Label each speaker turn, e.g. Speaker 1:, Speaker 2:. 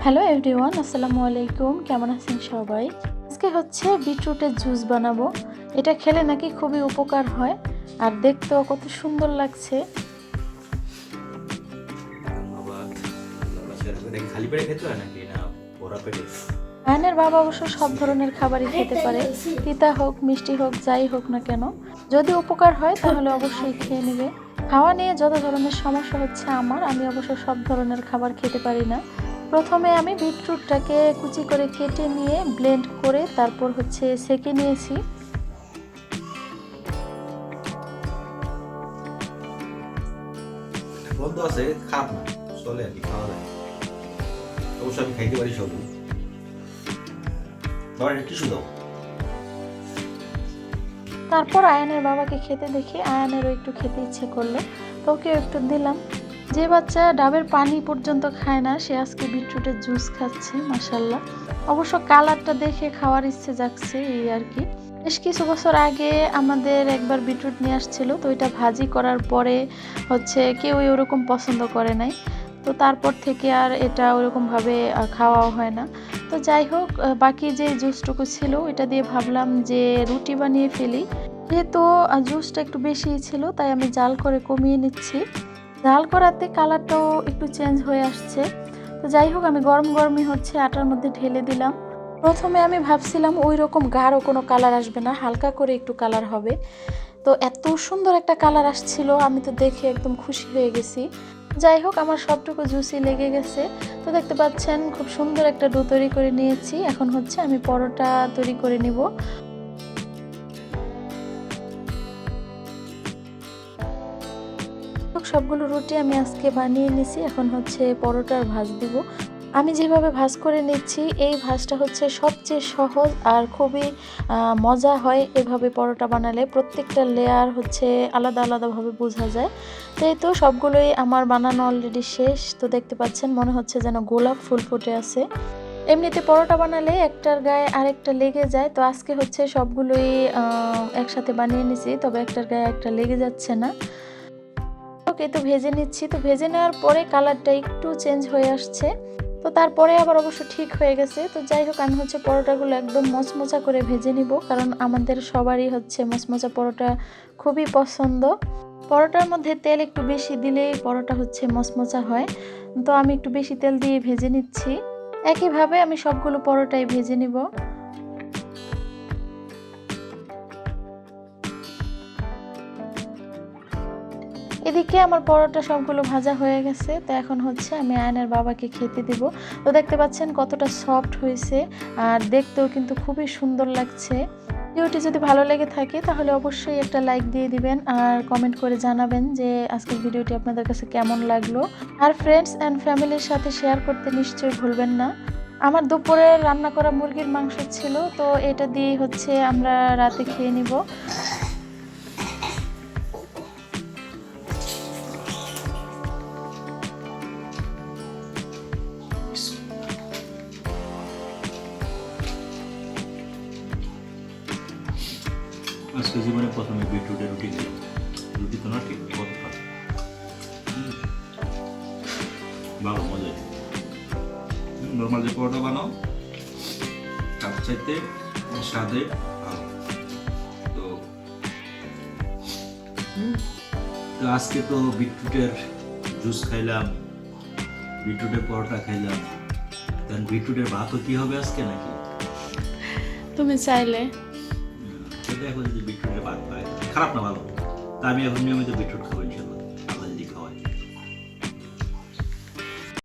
Speaker 1: Hello everyone, আসসালামু আলাইকুম। কেমন আছেন সবাই? আজকে হচ্ছে বিটরুটের জুস বানাবো। এটা খেলে নাকি খুবই উপকার হয় আর দেখতেও কত সুন্দর লাগছে। আয়নের বাবা অবশ্য সব ধরনের খাবারই খেতে পারে, তিতা হোক মিষ্টি হোক যাই হোক না কেন, যদি উপকার হয় তাহলে অবশ্যই খেয়ে নেবে। খাওয়া নিয়ে যত ধরনের সমস্যা হচ্ছে আমি অবশ্য সব ধরনের খাবার খেতে পারি না। প্রথমে আমি বিটরুটটাকে কুচি করে কেটে নিয়ে ব্লেন্ড করে তারপর হচ্ছে সেঁকে নিয়েছি।
Speaker 2: বন্ধ আছে, খারাপ না, চলে আর কি, খাওয়া যায়। অবশ্য আমি খাইতে পারি সব। টিস্যু দাও।
Speaker 1: তারপর আয়ানের বাবাকে খেতে দেখে আয়ানেরও একটু খেতে ইচ্ছে করলো, তো ওকেও একটু দিলাম। যে বাচ্চা ডাবের পানি পর্যন্ত খায় না সে আজকে বিটরুটের জুস খাচ্ছে, মাশাল্লাহ। অবশ্য কালারটা দেখে খাওয়ার ইচ্ছে জাগছে এই আর কি। বেশ কিছু বছর আগে আমাদের একবার বিটরুট নিয়ে আসছিল, তো এটা ভাজি করার পরে হচ্ছে কেউই ওরকম পছন্দ করে নাই। তো তারপর থেকে আর এটা ওরকমভাবে খাওয়াও হয় না। তো যাই হোক, বাকি যে জুসটুকু ছিল এটা দিয়ে ভাবলাম যে রুটি বানিয়ে ফেলি। যেহেতু জুসটা একটু বেশিই ছিল তাই আমি জাল করে কমিয়ে নিচ্ছি। জাল করাতে কালারটাও একটু চেঞ্জ হয়ে আসছে। তো যাই হোক, আমি গরম গরমই হচ্ছে আটার মধ্যে ঢেলে দিলাম। প্রথমে আমি ভাবছিলাম ওই রকম গাঢ় কোনো কালার আসবে না, হালকা করে একটু কালার হবে। তো এত সুন্দর একটা কালার আসছিল, আমি তো দেখে একদম খুশি হয়ে গেছি। যাই হোক, আমার সবটুকু জুসি লেগে গেছে। তো দেখতে পাচ্ছেন খুব সুন্দর একটা ডো তৈরি করে নিয়েছি। এখন হচ্ছে আমি পরোটা তৈরি করে নিব। সবগুলো রুটি আমি আজকে বানিয়ে নিছি। এখন হচ্ছে পরোটার ভাঁজ দিব। আমি যেভাবে ভাঁজ করে নিচ্ছি এই ভাঁজটা হচ্ছে সবচেয়ে সহজ আর খুবই মজা হয়। এভাবে পরোটা বানালে প্রত্যেকটা লেয়ার হচ্ছে আলাদা আলাদাভাবে বোঝা যায়। তো এই তো সবগুলোই আমার বানানো অলরেডি শেষ। তো দেখতে পাচ্ছেন মনে হচ্ছে যেন গোলাপ ফুল ফুটে আছে। এমনিতে পরোটা বানালে একটার গায়ে আরেকটা লেগে যায়, তো আজকে হচ্ছে সবগুলোই একসাথে বানিয়ে নিছি, তবে একটার গায়ে একটা লেগে যাচ্ছে না। ওকে, তো ভেজে নিচ্ছি। তো ভেজে নেওয়ার পরে কালারটা একটু চেঞ্জ হয়ে আসছে, তো তারপরে আবার অবশ্য ঠিক হয়ে গেছে। তো যাই হোক, আমি হচ্ছে পরোটাগুলো একদম মচমচা করে ভেজে নিব, কারণ আমাদের সবারই হচ্ছে মচমচা পরোটা খুবই পছন্দ। পরোটার মধ্যে তেল একটু বেশি দিলেই পরোটা হচ্ছে মচমচা হয়, তো আমি একটু বেশি তেল দিয়ে ভেজে নিচ্ছি। একইভাবে আমি সবগুলো পরোটাই ভেজে নিব। এদিকে আমার পরোটা সবগুলো ভাজা হয়ে গেছে। তো এখন হচ্ছে আমি আয়নের বাবাকে খেতে দিব। তো দেখতে পাচ্ছেন কতটা সফট হয়েছে আর দেখতেও কিন্তু খুবই সুন্দর লাগছে। ভিডিওটি যদি ভালো লেগে থাকে তাহলে অবশ্যই একটা লাইক দিয়ে দিবেন আর কমেন্ট করে জানাবেন যে আজকের ভিডিওটি আপনাদের কাছে কেমন লাগলো। আর ফ্রেন্ডস অ্যান্ড ফ্যামিলির সাথে শেয়ার করতে নিশ্চয়ই ভুলবেন না। আমার দুপুরে রান্না করা মুরগির মাংস ছিল, তো এটা দিয়ে হচ্ছে আমরা রাতে খেয়ে নিব।
Speaker 2: আজকে জীবনে প্রথমে বিটরুটের রুটি খেলাম। রুটি তো না ঠিক কত ভালো মজা। নর্মাল যে পরোটা বানাও তার চাইতে স্বাদে ভালো। তো আজকে তো বিটরুটের জুস খাইলাম, বিটরুটের পরোটা খাইলাম, দেন বিটরুটের ভাতও কি হবে আজকে নাকি?
Speaker 1: তুমি চাইলে
Speaker 2: এখন যদি বিটরুটের ভাত পাই খারাপ না, ভালো। তা আমি এখন নিয়মিত বিটরুট খাবো ইনশাল্লাহ।